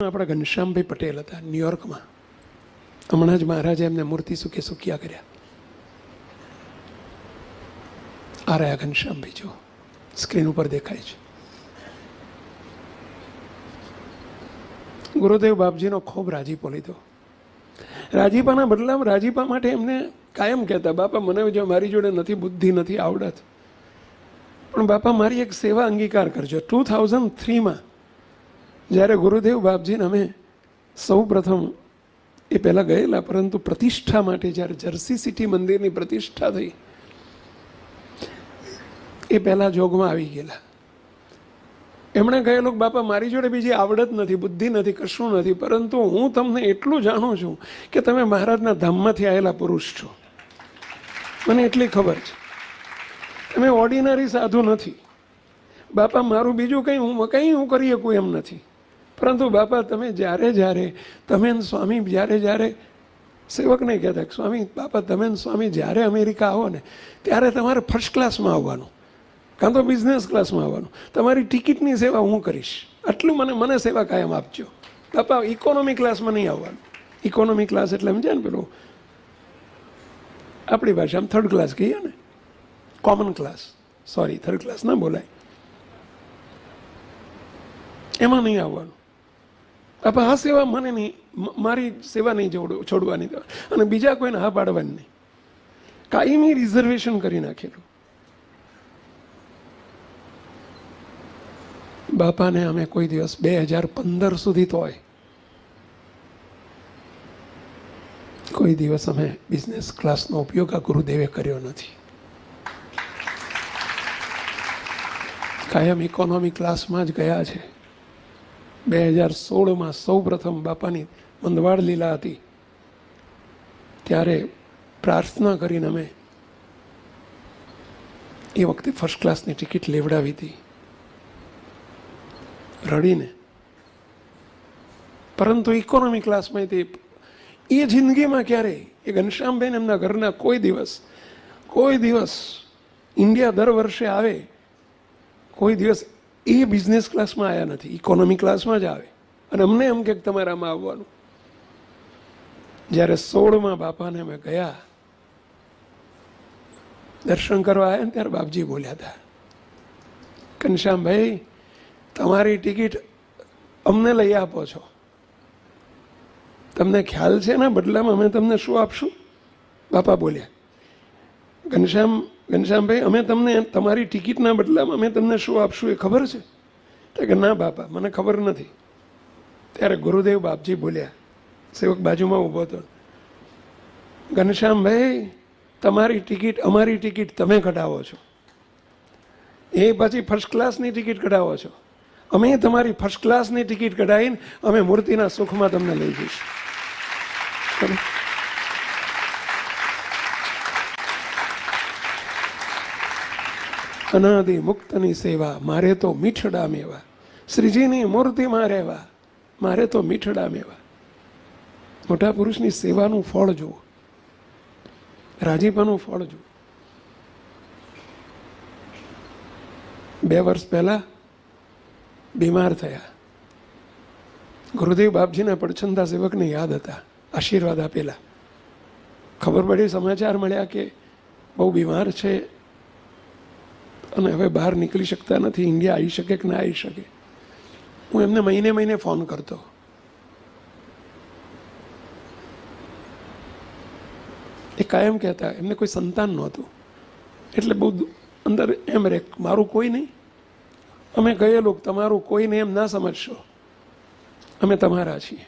આપણા ઘનશ્યામભાઈ પટેલ હતા ન્યુયોર્કમાં. હમણાં જ મહારાજે એમને મૂર્તિ સુખ્યા કર્યા. આ રહ્યા ઘનશ્યામભાઈ, જો સ્ક્રીન ઉપર દેખાય છે. ગુરુદેવ બાપજીનો ખૂબ રાજીપો લીધો. રાજીપાના બદલામાં રાજીપા માટે એમને કાયમ કહેતા, બાપા મને જો મારી જોડે નથી બુદ્ધિ, નથી આવડત, પણ બાપા મારી એક સેવા અંગીકાર કરજો. 2003માં જ્યારે ગુરુદેવ બાપજીને અમે સૌ પ્રથમ, એ પહેલાં ગયેલા, પરંતુ પ્રતિષ્ઠા માટે જ્યારે જર્સી સિટી મંદિરની પ્રતિષ્ઠા થઈ એ પહેલાં જોગમાં આવી ગયેલા. એમણે કહેલું, બાપા મારી જોડે બીજી આવડત નથી, બુદ્ધિ નથી, કશું નથી, પરંતુ હું તમને એટલું જાણું છું કે તમે મહારાજના ધામમાંથી આવેલા પુરુષ છો. મને એટલી ખબર છે, તમે ઓર્ડિનરી સાધુ નથી. બાપા મારું બીજું કંઈ હું કરી શકું એમ નથી, પરંતુ બાપા તમે જ્યારે તમે સ્વામી જ્યારે સેવકને કહેતા, સ્વામી બાપા તમે સ્વામી જ્યારે અમેરિકા આવો ને ત્યારે તમારે ફર્સ્ટ ક્લાસમાં આવવાનું, કાં તો બિઝનેસ ક્લાસમાં આવવાનું, તમારી ટિકિટની સેવા હું કરીશ, આટલું મને સેવા કાયમ આપજો. બાપા ઇકોનોમી ક્લાસમાં નહીં આવવાનું. ઇકોનોમી ક્લાસ એટલે સમજે ને પેલું આપણી ભાષામાં થર્ડ ક્લાસ કહીએ ને, common class, sorry third class ના બોલાય, એમાં નહીં આવવાનું. બાપા આ સેવા મને નહીં, મારી સેવા નહીં છોડવાની, અને બીજા કોઈને હા પાડવાની નહીં. કાયમી રિઝર્વેશન કરી નાખેલું. બાપાને અમે કોઈ દિવસ 2015 સુધી તોય કોઈ દિવસ અમે બિઝનેસ ક્લાસનો ઉપયોગ આ ગુરુદેવે કર્યો નથી. કાયમ ઇકોનોમી ક્લાસમાં જ ગયા છે. 2016માં સૌ પ્રથમ બાપાની મંદવાડ લીલા હતી ત્યારે પ્રાર્થના કરીને અમે એ વખતે ફર્સ્ટ ક્લાસની ટિકિટ લેવડાવી હતી, રડીને. પરંતુ ઇકોનોમી ક્લાસમાં એ જિંદગીમાં ક્યારેય એ ઘનશ્યામબેન એમના ઘરના કોઈ દિવસ ઇન્ડિયા દર વર્ષે આવે, કોઈ દિવસ એ બિઝનેસ ક્લાસમાં આવ્યા નથી, ઇકોનોમી ક્લાસમાં જ આવે. અને અમને એમ કે તમારે આમાં આવવાનું. જ્યારે 16માં બાપાને અમે ગયા દર્શન કરવા આવ્યા ને ત્યારે બાપજી બોલ્યા હતા, ઘનશ્યામભાઈ તમારી ટિકિટ અમને લઈ આપો છો, તમને ખ્યાલ છે ને બદલામાં અમે તમને શું આપશું? બાપા બોલ્યા, ઘનશ્યામભાઈ અમે તમને તમારી ટિકિટના બદલામાં અમે તમને શું આપશું એ ખબર છે? તો કે ના બાપા મને ખબર નથી. ત્યારે ગુરુદેવ બાપજી બોલ્યા, સેવક બાજુમાં ઊભો હતો, ઘનશ્યામભાઈ તમારી ટિકિટ અમારી ટિકિટ તમે કઢાવો છો, એ પછી ફર્સ્ટ ક્લાસની ટિકિટ કઢાવો છો, અમે તમારી ફર્સ્ટ ક્લાસની ટિકિટ કઢાવીને અમે મૂર્તિના સુખમાં તમને લઈ જઈશું. અનાદિ મુક્તની સેવા મારે તો મીઠડા મેવા, શ્રીજીની મૂર્તિમાં રહેવા મારે તો મીઠડા મેવા. મોટા પુરુષની સેવાનું ફળ જુઓ, રાજીપાનું ફળ જુઓ. 2 વર્ષ પહેલા બીમાર થયા. ગુરુદેવ બાપજીના પડછંદા સેવકને યાદ હતા, આશીર્વાદ આપેલા. ખબર પડી, સમાચાર મળ્યા કે બહુ બીમાર છે અને હવે બહાર નીકળી શકતા નથી, ઇન્ડિયા આવી શકે કે ના આવી શકે. હું એમને મહિને ફોન કરતો. એ કાયમ કહેતા, એમને કોઈ સંતાન નહોતું એટલે બહુ અંદર એમ રે, મારું કોઈ નહીં. અમે કહેલું તમારું કોઈને એમ ના સમજશો, અમે તમારા છીએ.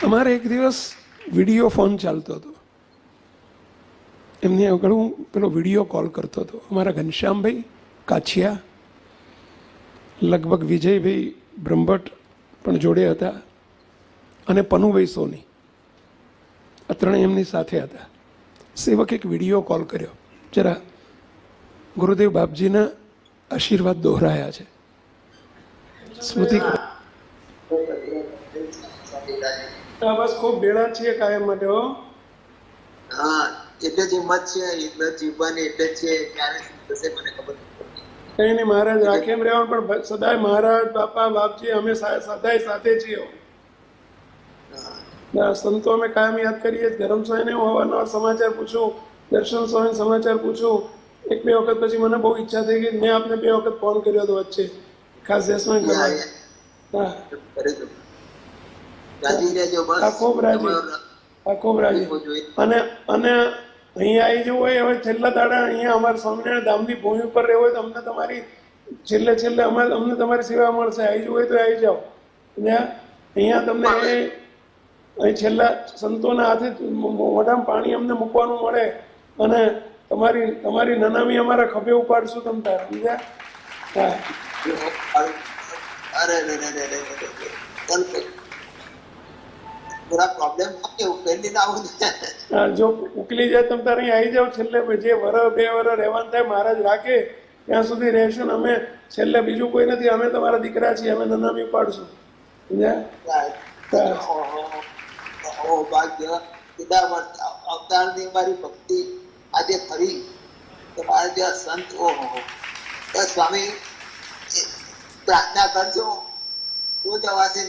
અમારે એક દિવસ વિડીયો ફોન ચાલતો હતો, એમની આગળ હું પેલો વિડીયો કોલ કરતો હતો. અમારા ઘનશ્યામભાઈ કાછિયા, લગભગ વિજયભાઈ બ્રહ્મભટ્ટ પણ જોડે હતા, અને પનુભાઈ સોની, આ ત્રણેય એમની સાથે હતા. સેવક એક વિડીયો કોલ કર્યો, જરા ગુરુદેવ બાપજીના આશીર્વાદ દોહરાયા છે, સ્મૃતિ. બસ ખૂબ ભેળા છીએ કાયમ માટે. હો હા, એટલે જ હિંમત છે, એટલે જ જીવવાની, એટલે જ છે. ક્યારે થશે મને ખબર નથી. કંઈ નહીં મહારાજ રાખે એમ રહેવાનું, પણ સદાય મહારાજ બાપા બાપજી અમે સદાય સાથે છીએ. સંતો અમે કાયમ યાદ કરીએ. ધર્મ સ્વામીને હું અવારનવાર સમાચાર પૂછું, દર્શન સ્વામી સમાચાર પૂછું. એક બે વખત પછી મને બહુ ઈચ્છા થઈ ગઈ, મેં આપને 2 વખત ફોન કર્યો હતો વચ્ચે, ખાસ જસમાં કરવા. હા ખૂબ રાજી, ખૂબ રાજી. અને અહીંયા આવી જવું હોય, હવે છેલ્લા દાડા અહીંયા અમારા સ્વામિનારાયણ ધામની ભૂમિ ઉપર રહેવું હોય તો અમને તમારી છેલ્લે અમને તમારી સેવા મળશે. આવી જવું હોય તો આવી જાઓ. અહીંયા તમને અહીં છેલ્લા સંતોના હાથે મોઢામાં પાણી અમને મૂકવાનું મળે, અને તમારી નનામી અમારા ખભે ઉપાડશું તમ તાર, સમજ્યા? હા. જો ઉકલી જાય તમ તારે અહીં આવી જાઓ. છેલ્લે જે 1 2 વર્ષ રહેવાનું થાય મહારાજ રાખે ત્યાં સુધી રહેશું ને અમે છેલ્લે બીજું કોઈ નથી, અમે તમારા દીકરા છીએ, અમે નનામી પાડશું. અવતારની મારી ભક્તિ આજે ફરી તમારા જેવા સંત, ઓહો સ્વામી પ્રાર્થના કરજો તો જવાશે.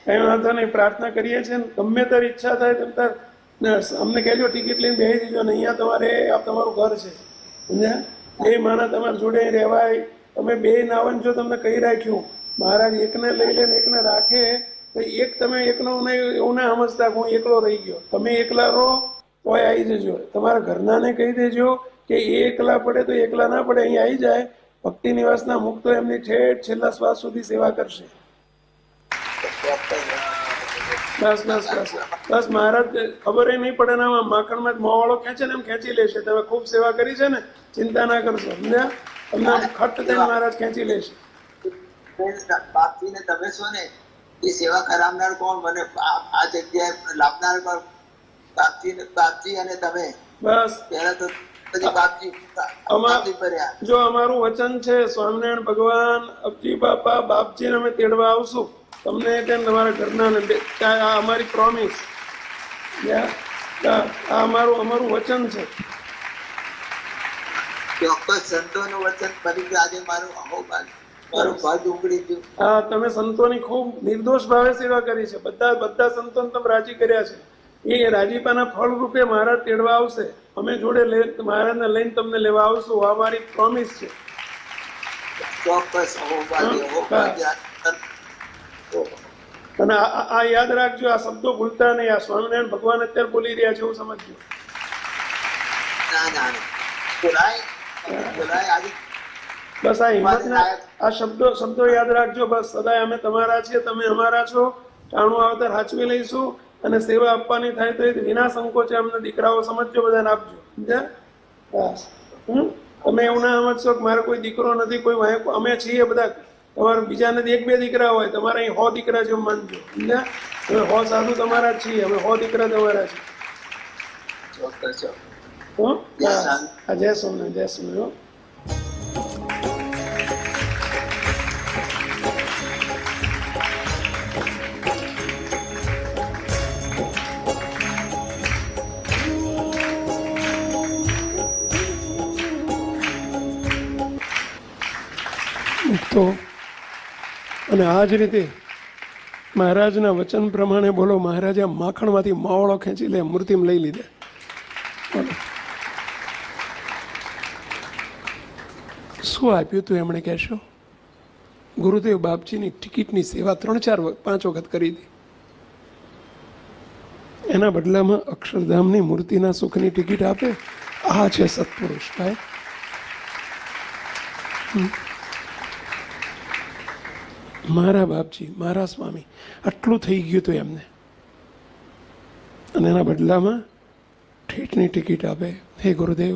કઈ વાંધો નહીં, પ્રાર્થના કરીએ છીએ. ગમે ત્યારે ઈચ્છા થાય તેમ તાર અમને કહેજો, ટિકિટ લઈને બેસી દીજો ને. અહીંયા તમારું ઘર છે, સમજ્યા? 2 માણસ તમારા જોડે રહેવાય. તમે 2 નાવન જો તમને કહી રાખ્યું, મહારાજ એકને લઈ લે ને એકને રાખે તો તમે એકનો એવું ના સમજતા હું એકલો રહી ગયો. તમે એકલા રહો તોય આવી જજો. તમારા ઘરનાને કહી દેજો કે એ એકલા પડે તો એકલા ના પડે, અહીં આવી જાય. ભક્તિ નિવાસના મુક્તો એમની ઠેઠ છેલ્લા શ્વાસ સુધી સેવા કરશે. બસ બસ બસ બસ મહારાજ ખબર નહીં પડે ને, આમાં માખણમાં જ મોવાળો ખેંચે ને એમ ખેંચી લેશે. તમે ખૂબ સેવા કરી છે ને, ચિંતા ના કરશો, સમજ્યા? તમને ખટ થઈને મહારાજ ખેંચી લેશે. બાપજીને તમે છો ને એ સેવા કરાવનાર કોણ, મને આ જગ્યાએ લાવનાર કોણ? બાપજી અને તમે. બસ પહેલા તો જો અમારું વચન છે, સ્વામિનારાયણ ભગવાન, અબજી બાપા, બાપજીને અમે તેડવા આવશું તમને, તમારા ઘરના ને. આ અમારી પ્રોમિસ, આ અમારું વચન છે. ચોક્કસ સંતોનું વચન ફરી આજે મારું ભજ ઉગડી ગયું. હા, તમે સંતોની ખૂબ નિર્દોષ ભાવે સેવા કરી છે. બધા સંતોને તમે રાજી કર્યા છે. એ રાજીપાના ફળ રૂપે મહારાજ તેડવા આવશે. અમે જોડે મહારાજને લઈને તમને લેવા આવશું. આ મારી પ્રોમિસ છે. ચોક્કસ. અને આ યાદ રાખજો, આ શબ્દો ભૂલતા નહીં. આ સ્વામિનારાયણ ભગવાન અત્યારે બોલી રહ્યા છે એવું સમજજો. બસ આ હિંમતના આ શબ્દો યાદ રાખજો. બસ સદાય અમે તમારા છીએ, તમે અમારા છો. ટાણું આવતા સાચવી લઈશું, અને સેવા આપવાની થાય તો વિના સંકોચે અમને દીકરાઓ સમજજો, બધાને આપજો, સમજ્યા? બસ. તમે એવું ના સમજશો કે મારે કોઈ દીકરો નથી, કોઈ અમે છીએ બધા. તમારે બીજા નથી, 1 2 દીકરા હોય, તમારે અહીં 100 દીકરા છે માનજો, સમજ્યા? અમે 100 સાધુ તમારા જ છીએ, અમે 100 દીકરા તમારા છીએ. જય સોમનાથ, જય સોમનાથ. તો અને આ જ રીતે મહારાજના વચન પ્રમાણે બોલો. મહારાજે માખણમાંથી માવળો ખેંચી લે, મૂર્તિમાં લઈ લીધે. શું આપ્યું તું એમણે કહેશો? ગુરુદેવ બાપજીની ટિકિટની સેવા 3 4 5 વખત કરી હતી. એના બદલામાં અક્ષરધામની મૂર્તિના સુખની ટિકિટ આપે. આ છે સત્પુરુષ ભાઈ. મારા બાપજી, મારા સ્વામી, આટલું થઈ ગયું હતું એમને, અને એના બદલામાં ઠેઠની ટિકિટ આપે. હે ગુરુદેવ,